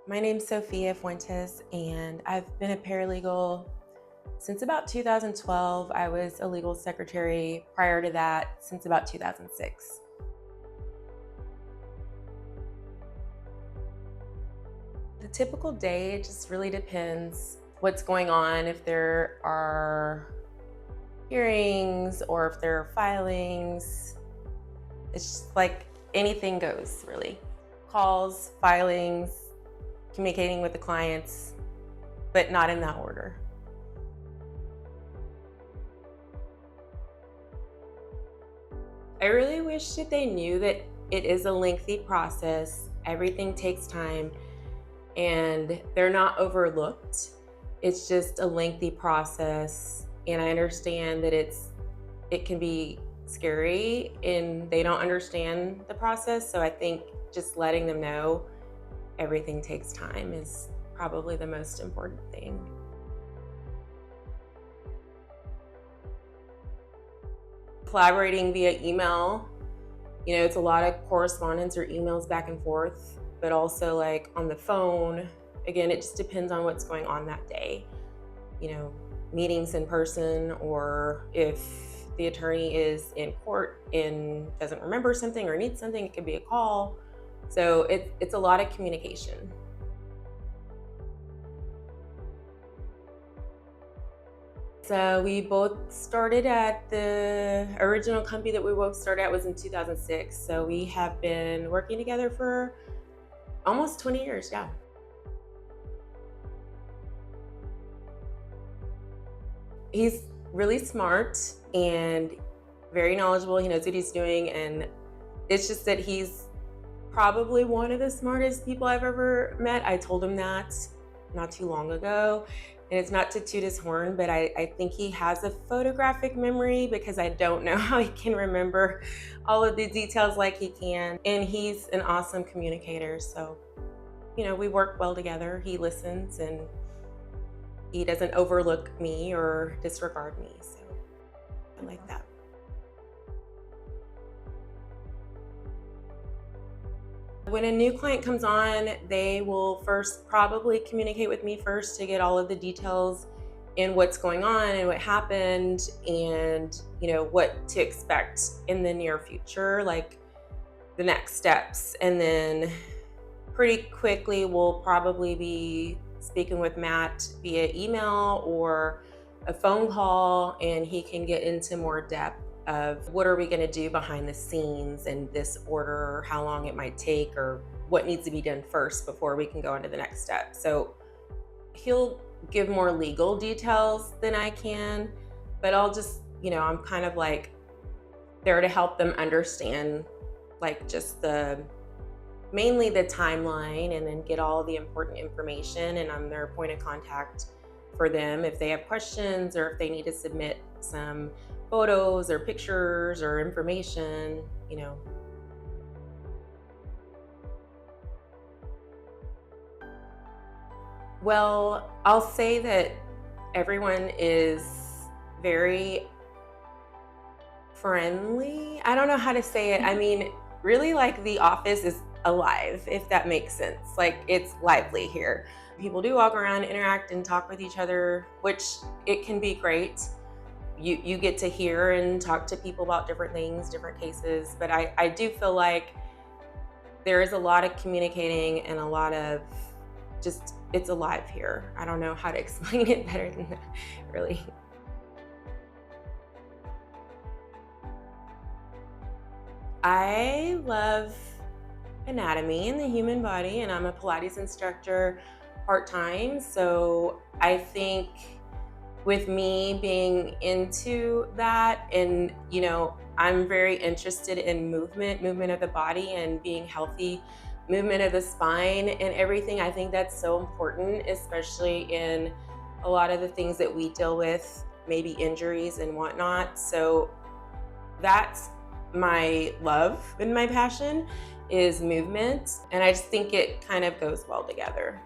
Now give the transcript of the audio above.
My name's Sophia Fuentes, and I've been a paralegal since about 2012. I was a legal secretary prior to that since about 2006. The typical day, it just really depends what's going on, if there are hearings or if there are filings. It's just like anything goes, really. Calls, filings, communicating with the clients, but not in that order. I really wish that they knew that it is a lengthy process. Everything takes time and they're not overlooked. It's just a lengthy process. And I understand that it can be scary and they don't understand the process. So I think just letting them know everything takes time is probably the most important thing. Collaborating via email, it's a lot of correspondence or emails back and forth, but also like on the phone. Again, it just depends on what's going on that day. Meetings in person, or if the attorney is in court and doesn't remember something or needs something, it could be a call. So it's a lot of communication. So we both started at the original company that we both started at was in 2006. So we have been working together for almost 20 years, yeah. He's really smart and very knowledgeable. He knows what he's doing, and it's just that he's probably one of the smartest people I've ever met. I told him that not too long ago, and it's not to toot his horn, but I think he has a photographic memory, because I don't know how he can remember all of the details like he can. And he's an awesome communicator, so we work well together. He listens and he doesn't overlook me or disregard me, so I like that. When a new client comes on, they will first probably communicate with me first to get all of the details and what's going on and what happened, and what to expect in the near future, like the next steps. And then pretty quickly we'll probably be speaking with Matt via email or a phone call, and he can get into more depth of what are we going to do behind the scenes in this order, or how long it might take, or what needs to be done first before we can go into the next step. So he'll give more legal details than I can, but I'll just, I'm kind of like there to help them understand like just mainly the timeline, and then get all the important information, and I'm their point of contact for them if they have questions or if they need to submit some photos or pictures or information. Well, I'll say that everyone is very friendly. I don't know how to say it. I mean, really, like, the office is alive, if that makes sense. Like, it's lively here. People do walk around, interact, and talk with each other, which it can be great. You get to hear and talk to people about different things, different cases, but I do feel like there is a lot of communicating and a lot of just, it's alive here. I don't know how to explain it better than that, really. I love anatomy and the human body, and I'm a Pilates instructor part-time. So I think with me being into that, and I'm very interested in movement of the body and being healthy, movement of the spine and everything. I think that's so important, especially in a lot of the things that we deal with, maybe injuries and whatnot. So that's my love and my passion is movement, and I just think it kind of goes well together.